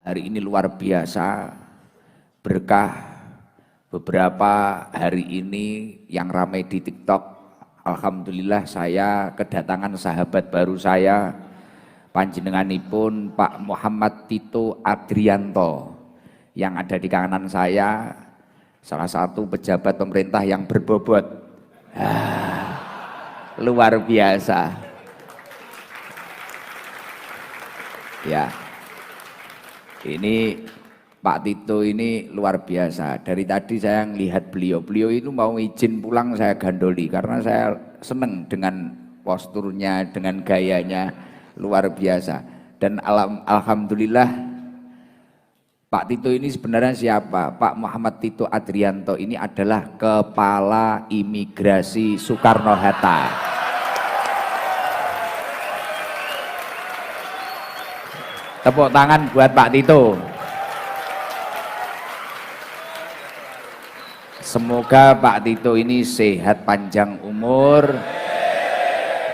hari ini luar biasa, berkah. Beberapa hari ini yang ramai di TikTok, alhamdulillah saya kedatangan sahabat baru saya, panjenenganipun Pak Muhammad Tito Adrianto, yang ada di kanan saya, salah satu pejabat pemerintah yang berbobot. Luar biasa. Ya, ini Pak Tito ini luar biasa. Dari tadi saya melihat beliau itu mau izin pulang saya gandoli karena saya seneng dengan posturnya, dengan gayanya, luar biasa. Dan alhamdulillah Pak Tito ini sebenarnya siapa? Pak Muhammad Tito Adrianto ini adalah Kepala Imigrasi Soekarno-Hatta. Tepuk tangan buat Pak Tito. Semoga Pak Tito ini sehat panjang umur,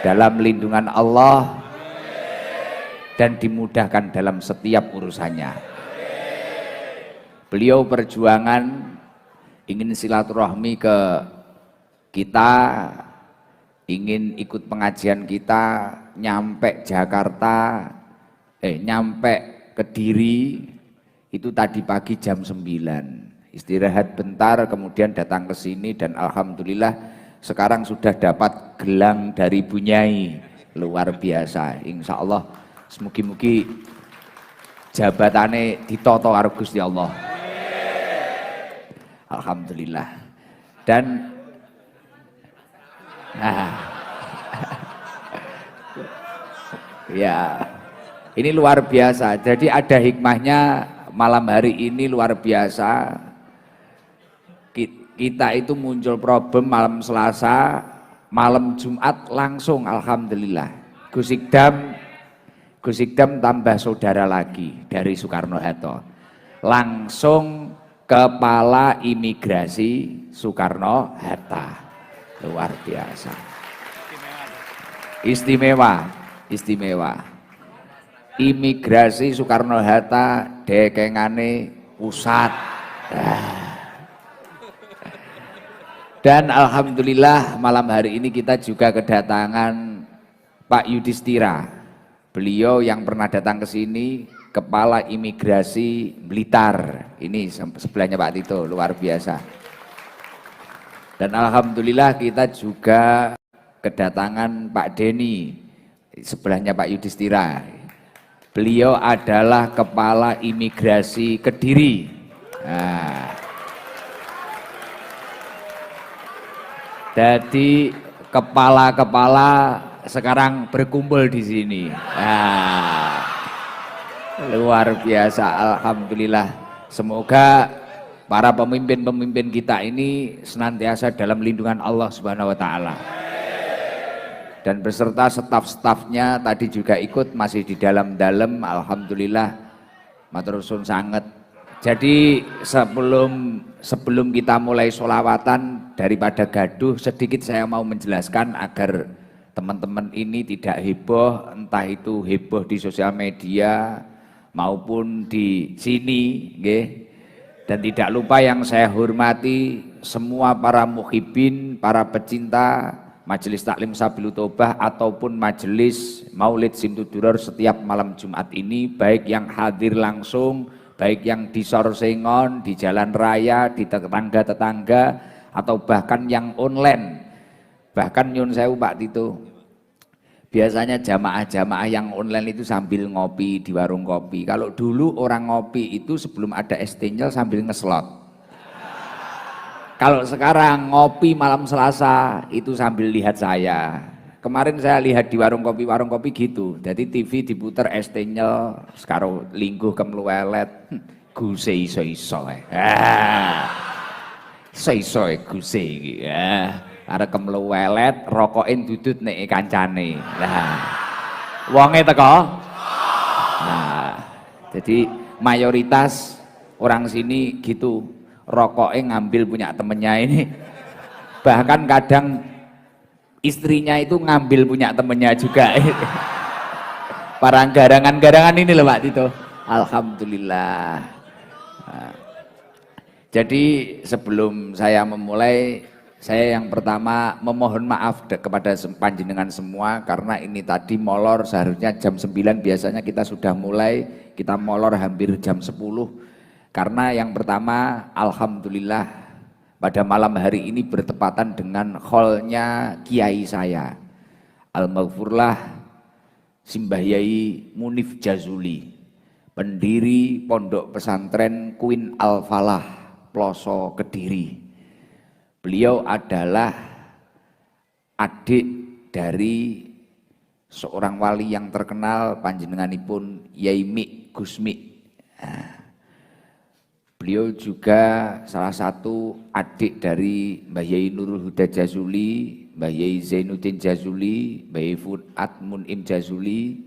dalam lindungan Allah, dan dimudahkan dalam setiap urusannya. Beliau perjuangan ingin silaturahmi ke kita, ingin ikut pengajian kita, nyampe Jakarta, nyampe Kediri, itu tadi pagi jam 9. Istirahat bentar, kemudian datang ke sini dan alhamdulillah sekarang sudah dapat gelang dari Bunyai. Luar biasa. Insya Allah semugi-mugi jabatannya ditoto karo Gusti Allah. Alhamdulillah. Dan ya, ini luar biasa. Jadi ada hikmahnya malam hari ini luar biasa. Kita itu muncul problem malam Selasa, malam Jumat langsung alhamdulillah Gus Ikdam tambah saudara lagi dari Soekarno-Hatta, langsung Kepala Imigrasi Soekarno-Hatta. Luar biasa, istimewa. Imigrasi Soekarno-Hatta dekengane pusat. Dan alhamdulillah malam hari ini kita juga kedatangan Pak Yudhistira. Beliau yang pernah datang ke sini, Kepala Imigrasi Blitar. Ini sebelahnya Pak Tito, luar biasa. Dan alhamdulillah kita juga kedatangan Pak Denny, sebelahnya Pak Yudhistira. Beliau adalah Kepala Imigrasi Kediri. Jadi kepala-kepala sekarang berkumpul di sini. Luar biasa, alhamdulillah. Semoga para pemimpin-pemimpin kita ini senantiasa dalam lindungan Allah Subhanahu wa taala. Dan beserta staf-stafnya tadi juga ikut, masih di dalam-dalam, alhamdulillah matur suwun sanget. Jadi sebelum kita mulai sholawatan, daripada gaduh, sedikit saya mau menjelaskan agar teman-teman ini tidak heboh, entah itu heboh di sosial media maupun di sini, nggih. Dan tidak lupa yang saya hormati semua para muhibin, para pecinta Majelis Taklim Sabilu Taubah ataupun Majelis Maulid Simtuduror setiap malam Jumat ini, baik yang hadir langsung, baik yang di Sorsengon, di jalan raya, di tetangga-tetangga, atau bahkan yang online. Bahkan nyun sewu Pak Tito, biasanya jamaah-jamaah yang online itu sambil ngopi di warung kopi. Kalau dulu orang ngopi itu sebelum ada es tenyel sambil ngeslot. Kalau sekarang ngopi malam Selasa itu sambil lihat saya. Kemarin saya lihat di warung kopi gitu. Jadi TV diputer es tenyel, sekarang lingguh kemluwelet, guse iso-iso. Iso-iso guse iki. Arek kemluwelet, rokokin dudut nek kancane. Wonge teko. Jadi mayoritas orang sini gitu, rokoknya ngambil punya temennya ini. Bahkan kadang istrinya itu ngambil punya temennya juga. Para garangan-garangan ini loh Pak Tito. Alhamdulillah. Nah, jadi sebelum saya memulai, saya yang pertama memohon maaf kepada panjenengan semua karena ini tadi molor, seharusnya jam 9 biasanya kita sudah mulai, kita molor hampir jam 10. Karena yang pertama alhamdulillah pada malam hari ini bertepatan dengan kholnya kiai saya Al-Maghfurlah Simbah Yai Munif Jazuli, pendiri Pondok Pesantren Queen Al-Falah Ploso Kediri. Beliau adalah adik dari seorang wali yang terkenal, panjenenganipun Yai Mik Gusmi. Nah, beliau juga salah satu adik dari Mbah Yai Nurul Huda Jazuli, Mbah Yai Zainuddin Jazuli, Mbah Yai Fuad Munim Jazuli,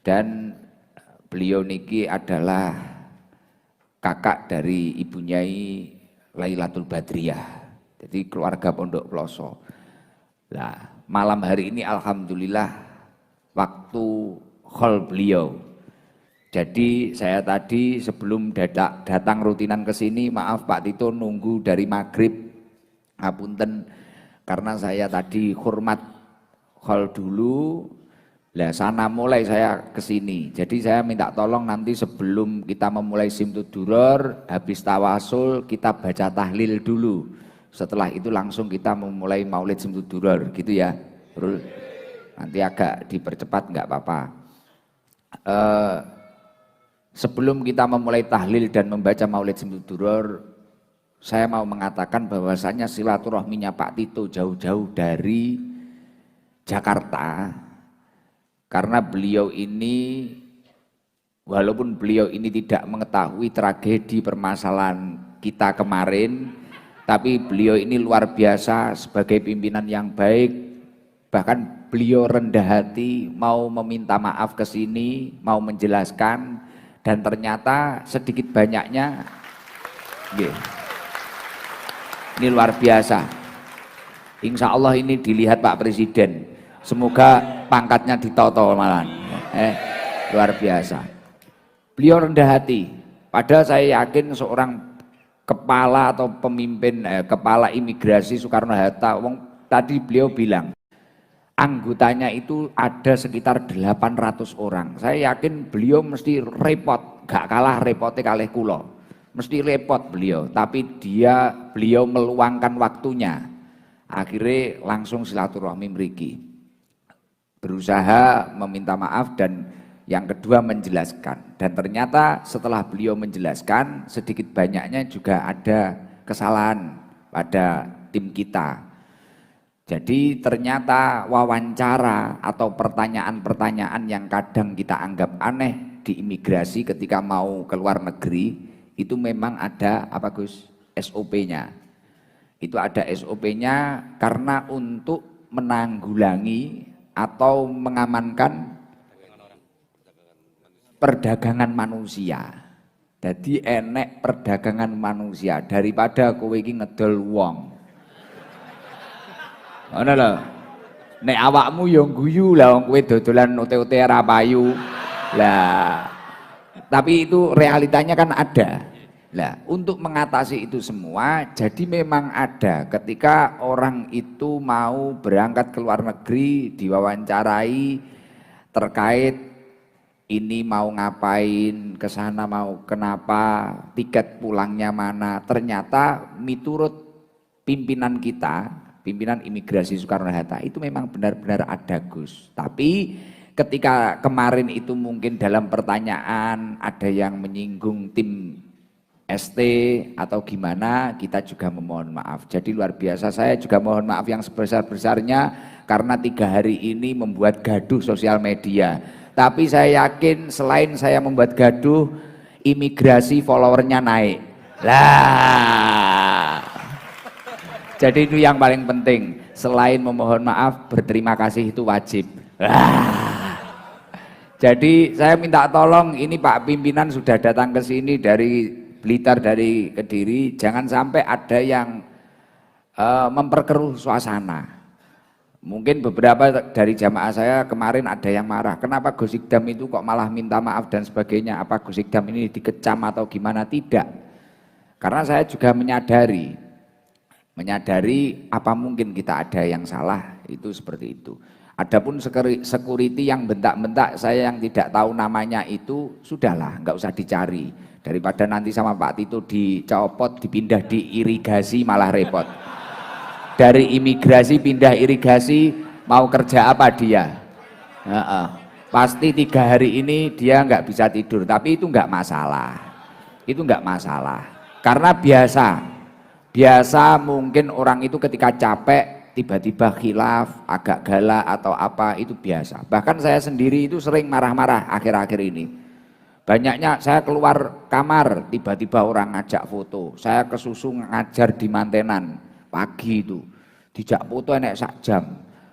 dan beliau niki adalah kakak dari Ibu Nyai Lailatul Badriyah, jadi keluarga Pondok Ploso. Nah, malam hari ini alhamdulillah waktu khol beliau. Jadi saya tadi sebelum datang rutinan ke sini, maaf Pak Tito nunggu dari maghrib, ngapunten karena saya tadi hormat khol dulu. Lah sana mulai saya ke sini. Jadi saya minta tolong nanti sebelum kita memulai Simtud Duror, habis tawasul kita baca tahlil dulu. Setelah itu langsung kita memulai Maulid Simtud Duror, gitu ya. Nanti agak dipercepat nggak apa-apa. Sebelum kita memulai tahlil dan membaca Maulid Simtud Duror, saya mau mengatakan bahwasanya silaturahminya Pak Tito jauh-jauh dari Jakarta. Karena beliau ini, walaupun beliau ini tidak mengetahui tragedi permasalahan kita kemarin, tapi beliau ini luar biasa sebagai pimpinan yang baik. Bahkan beliau rendah hati mau meminta maaf ke sini, mau menjelaskan, dan ternyata sedikit banyaknya ini luar biasa. Insya Allah ini dilihat Pak Presiden. Semoga pangkatnya ditoto malahan. Luar biasa. Beliau rendah hati. Padahal saya yakin seorang kepala atau pemimpin kepala imigrasi Soekarno-Hatta, tadi beliau bilang anggotanya itu ada sekitar 800 orang. Saya yakin beliau mesti repot, gak kalah repotnya kalih kula. Mesti repot beliau, tapi beliau meluangkan waktunya. Akhirnya langsung silaturahmi mriki. Berusaha meminta maaf dan yang kedua menjelaskan, dan ternyata setelah beliau menjelaskan sedikit banyaknya juga ada kesalahan pada tim kita. Jadi ternyata wawancara atau pertanyaan-pertanyaan yang kadang kita anggap aneh di imigrasi ketika mau ke luar negeri itu memang ada apa Gus? SOP-nya. Itu ada SOP-nya karena untuk menanggulangi atau mengamankan perdagangan manusia. Jadi enek perdagangan manusia daripada kowe iki ngedol wong. Ngono lho. Nek awakmu yo guyu lah wong kowe dodolan ote-ote ora payu. Lah. Tapi itu realitanya kan ada. Lah, untuk mengatasi itu semua, jadi memang ada ketika orang itu mau berangkat ke luar negeri diwawancarai terkait ini mau ngapain, ke sana mau kenapa, tiket pulangnya mana. Ternyata miturut pimpinan kita, pimpinan imigrasi Soekarno-Hatta itu memang benar-benar ada Gus. Tapi ketika kemarin itu mungkin dalam pertanyaan ada yang menyinggung tim ST atau gimana, kita juga memohon maaf. Jadi luar biasa, saya juga mohon maaf yang sebesar-besarnya karena 3 hari ini membuat gaduh sosial media. Tapi saya yakin selain saya membuat gaduh, imigrasi followernya naik. Lah, jadi itu yang paling penting. Selain memohon maaf, berterima kasih itu wajib. Lah. Jadi saya minta tolong, ini Pak pimpinan sudah datang ke sini dari Blitar, dari Kediri, jangan sampai ada yang memperkeruh suasana. Mungkin beberapa dari jamaah saya kemarin ada yang marah, kenapa Gus Ikdam itu kok malah minta maaf dan sebagainya, apa Gus Ikdam ini dikecam atau gimana? Tidak, karena saya juga menyadari apa mungkin kita ada yang salah, itu seperti itu. Adapun security yang bentak-bentak saya yang tidak tahu namanya itu, sudahlah, nggak usah dicari, daripada nanti sama Pak Tito dicopot, dipindah di irigasi malah repot. Dari imigrasi pindah irigasi, mau kerja apa dia? Pasti 3 hari ini dia nggak bisa tidur, tapi itu nggak masalah, itu nggak masalah, karena biasa mungkin orang itu ketika capek tiba-tiba khilaf, agak galak atau apa, itu biasa. Bahkan saya sendiri itu sering marah-marah akhir-akhir ini. Banyaknya saya keluar kamar, tiba-tiba orang ngajak foto, saya kesusu ngajar di mantenan pagi itu, dijak foto enek sak jam,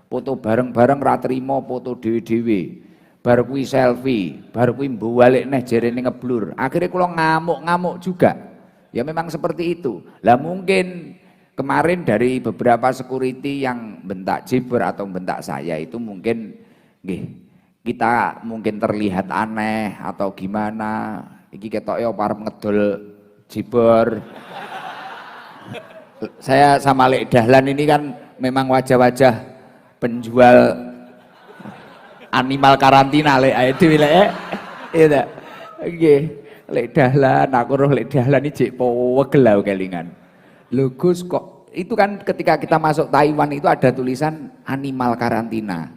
foto bareng-bareng ra trimo, foto dewe-dewe, bar kuwi selfie, bar kuwi mbalik neh jerene ngeblur. Akhirnya kula ngamuk-ngamuk juga. Ya memang seperti itu. Lah mungkin kemarin dari beberapa security yang bentak Jiber atau bentak saya itu mungkin nggih, kita mungkin terlihat aneh atau gimana. Iki ketok ya parep ngedol Jiber. Saya sama Lek Dahlan ini kan memang wajah-wajah penjual animal karantina Lek itu Lek. Iya. Nggih. Lek Dahlan, aku roh Lek Dahlan iki jek wegel kelingan. Lho Gus kok itu kan ketika kita masuk Taiwan itu ada tulisan animal karantina.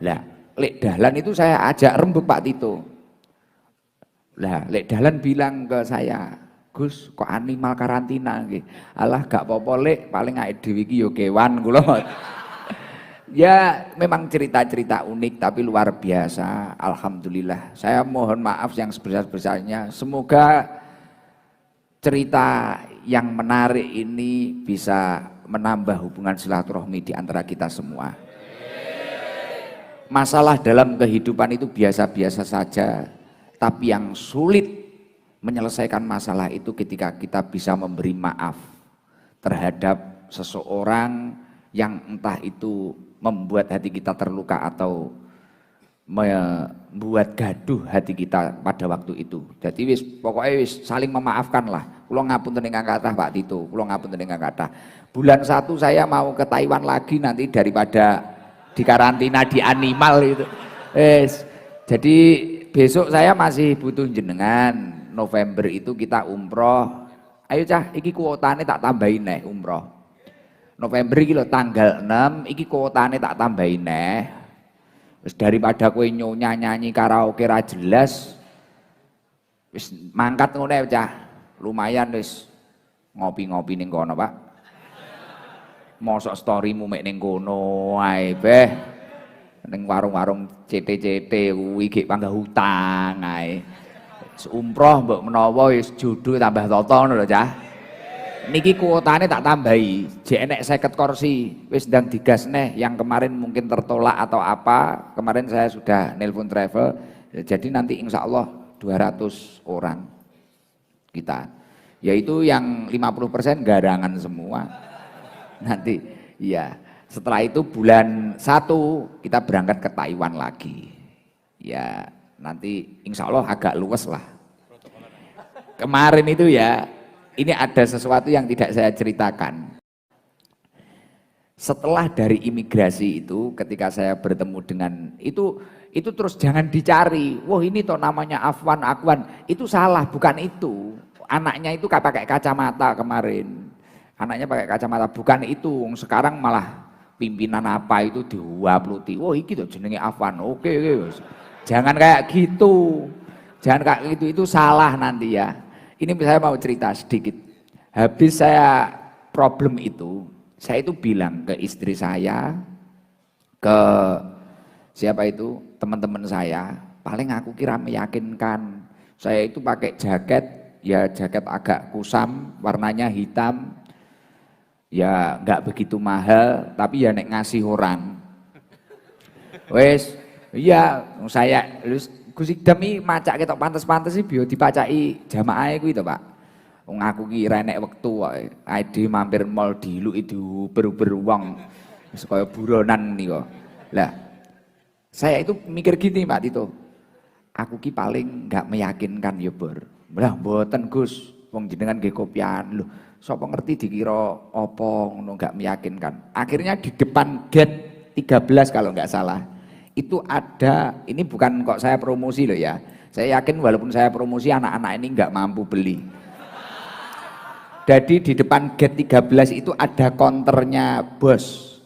Lah, Lek Dahlan itu saya ajak rembuk Pak Tito. Lah, Lek Dahlan bilang ke saya, Gus kok animal karantina nggih. Alah gak apa-apa Lek, paling awake dhewe iki ya kewan kula. Ya memang cerita-cerita unik tapi luar biasa, alhamdulillah. Saya mohon maaf yang sebesar-besarnya. Semoga cerita yang menarik ini bisa menambah hubungan silaturahmi di antara kita semua. Masalah dalam kehidupan itu biasa-biasa saja, tapi yang sulit menyelesaikan masalah itu ketika kita bisa memberi maaf terhadap seseorang yang entah itu membuat hati kita terluka atau membuat gaduh hati kita pada waktu itu. Jadi pokoknya saling memaafkan lah. Kula ngapunten ingkang kathah Pak Tito, kula ngapunten ingkang kathah. Bulan 1 saya mau ke Taiwan lagi nanti daripada di karantina di animal itu. Jadi besok saya masih butuh jenengan. November itu kita umroh. Ayo cah, iki kuotane tak tambahin nih umroh. November iki lho tanggal 6 iki kuotane tak tambahin neh. Wis daripada kowe nyonya nyanyi karaoke ra jelas. Wis mangkat ngono ae cah. Lumayan wis ngopi-ngopi ning kono, Pak. Mosok storymu mek ning kono ae, Beh. Ning warung-warung CT-CT kuwi gek panggah hutang ae. Umroh mbok menawa wis jodoh tambah toto ngono lho, Cah. Niki kuotane tak tambahi, jek enek 50 kursi, wis ndang digas neh, yang kemarin mungkin tertolak atau apa, kemarin saya sudah nelpon travel, jadi nanti insya Allah 200 orang kita, yaitu yang 50% garangan semua, nanti ya setelah itu bulan 1 kita berangkat ke Taiwan lagi, ya nanti insya Allah agak luas lah, kemarin itu ya. Ini ada sesuatu yang tidak saya ceritakan. Setelah dari imigrasi itu, ketika saya bertemu dengan itu terus jangan dicari. Wah ini toh namanya Afwan, Akwan. Itu salah, bukan itu. Anaknya itu pakai kacamata kemarin. Anaknya pakai kacamata, bukan itu. Sekarang malah pimpinan apa itu diwapluti. Wah ini tuh jenenge Afwan. Oke. Jangan kayak gitu. Jangan kayak gitu, itu salah nanti ya. Ini saya mau cerita sedikit. Habis saya problem itu, saya itu bilang ke istri saya, ke siapa itu, teman-teman saya, paling aku kira meyakinkan. Saya itu pakai jaket, ya jaket agak kusam, warnanya hitam, ya nggak begitu mahal, tapi ya nek ngasih orang. Wes, iya saya Gus Ikdam iki macak ketok pantes-pantes sih biyo dipacaki jamaah kuwi to, Pak. Wong aku ki ra enek wektu wae. Ade mampir mall diluki diuber-uber wong. Wis kaya buronan nika. Lah, saya itu mikir gini Pak Tito. Aku ki paling nggak meyakinkan ya Bor. Lah mboten Gus, wong jenengan nggih kopian. Loh, sapa ngerti dikira apa ngono nggak meyakinkan. Akhirnya di depan gate 13 kalau nggak salah. Itu ada, ini bukan kok saya promosi loh ya. Saya yakin walaupun saya promosi anak-anak ini nggak mampu beli. Jadi di depan gate 13 itu ada konternya bos.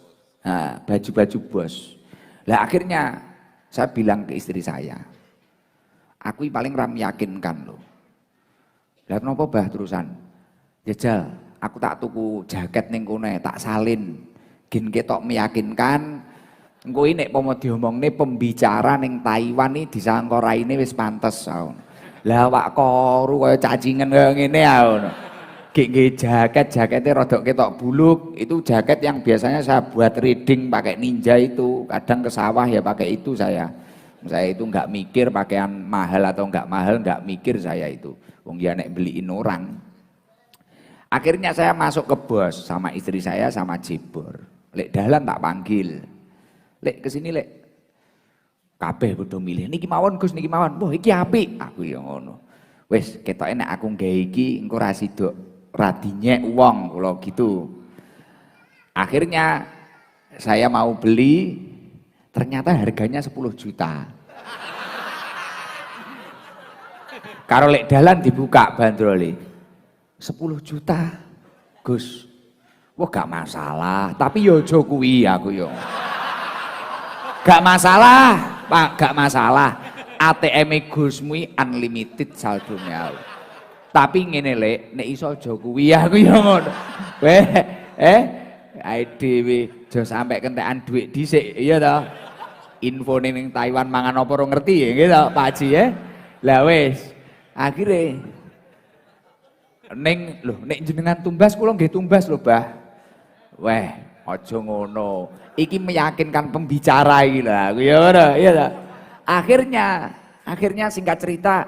Nah, baju-baju bos. Lah akhirnya saya bilang ke istri saya, aku paling ram yakinkan loh. Lah kenapa bah terusan? Jajal, aku tak tuku jaket ning kene, tak salin. Gin ketok meyakinkan. Engko iki nek pomo diomongne pembicara ning Taiwan iki disangka raine wis pantes. Lah awak koru kaya cacingan kaya ngene ya ngono. Gek jaketnya rodok ketok buluk, itu jaket yang biasanya saya buat reading pakai ninja itu, kadang ke sawah ya pakai itu saya itu nggak mikir pakaian mahal atau nggak mahal, nggak mikir saya itu, wong ya nek beliin orang. Akhirnya saya masuk ke bos sama istri saya sama Jibor, lek dalan tak panggil, lek kesini lek, kabeh kudu milih, niki mawon Gus niki mawon, wah iki apik, aku ya ngono, wes ketoke nek aku nggawe iki engko ra sidok radinya uang kalau gitu. Akhirnya saya mau beli, ternyata harganya 10 juta. Karo lek dalan dibuka bandrole 10 juta Gus. Wah gak masalah, tapi yo aja kuwi aku yo. Gak masalah, Pak, gak masalah. ATM Gusmu unlimited saldonya. Tapi ngene lek nek iso aja kuwi aku ya ngono. Weh, ae dhewe aja sampe kentekan dhuwit dhisik iya to. Infone ning Taiwan mangan apa ora ngerti ya gitu Pak Haji ya. Lah wis, akhire ning lho nek jenengan tumbas kula nggih tumbas lho, Bah. Weh, aja ngono. Iki meyakinkan pembicara iki lho, aku ya ngono, iya to. Akhirnya singkat cerita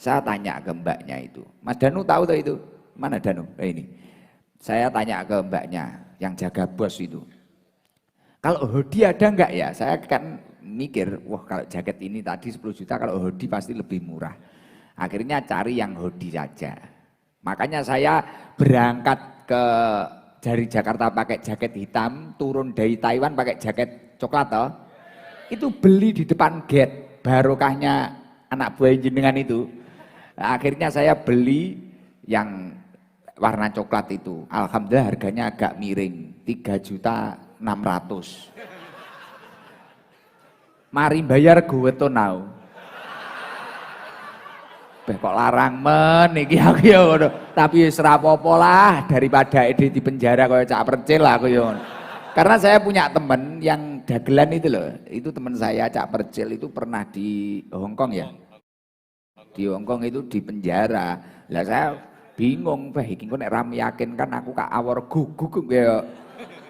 saya tanya ke mbaknya itu, Mas Danu tahu tuh itu, mana Danu? Ini, saya tanya ke mbaknya yang jaga bos itu, kalau hoodie ada enggak ya? Saya kan mikir, wah kalau jaket ini tadi 10 juta, kalau hoodie pasti lebih murah. Akhirnya cari yang hoodie saja. Makanya saya berangkat dari Jakarta pakai jaket hitam, turun dari Taiwan pakai jaket coklat toh. Itu beli di depan gate, barokahnya anak buah jenengan itu. Akhirnya saya beli yang warna coklat itu. Alhamdulillah harganya agak miring, 3.600.000. Mari bayar gue tuh now. Kok larang men iki aku ya ngono. Tapi wis ora apa-apa lah daripada ide di penjara kaya Cak Percil lah aku ya ngono. Karena saya punya temen yang dagelan itu loh. Itu teman saya Cak Percil itu pernah di Hong Kong ya. Di Hongkong itu di penjara. Lah saya bingung, bah iki nek ra meyakinkan aku kak awor guguk ya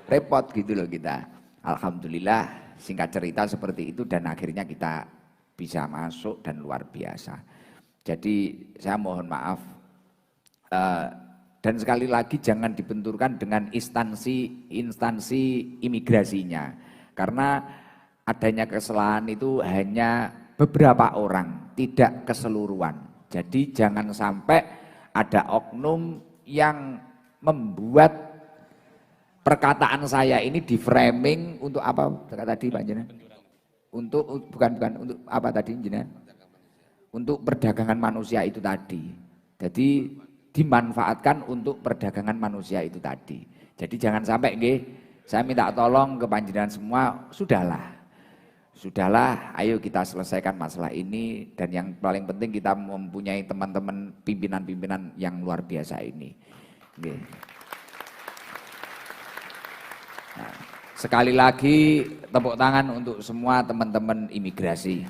repot gitu loh kita. Alhamdulillah singkat cerita seperti itu dan akhirnya kita bisa masuk dan luar biasa. Jadi saya mohon maaf dan sekali lagi jangan dibenturkan dengan instansi imigrasinya karena adanya kesalahan itu hanya beberapa orang, tidak keseluruhan. Jadi jangan sampai ada oknum yang membuat perkataan saya ini di framing untuk apa tadi Pak Jenderal? Untuk bukan untuk apa tadi Jenderal? Untuk perdagangan manusia itu tadi. Jadi dimanfaatkan untuk perdagangan manusia itu tadi. Jadi jangan sampai nggih, saya minta tolong ke panjenengan semua, Sudahlah, ayo kita selesaikan masalah ini dan yang paling penting kita mempunyai teman-teman pimpinan-pimpinan yang luar biasa ini. Nah, sekali lagi tepuk tangan untuk semua teman-teman imigrasi.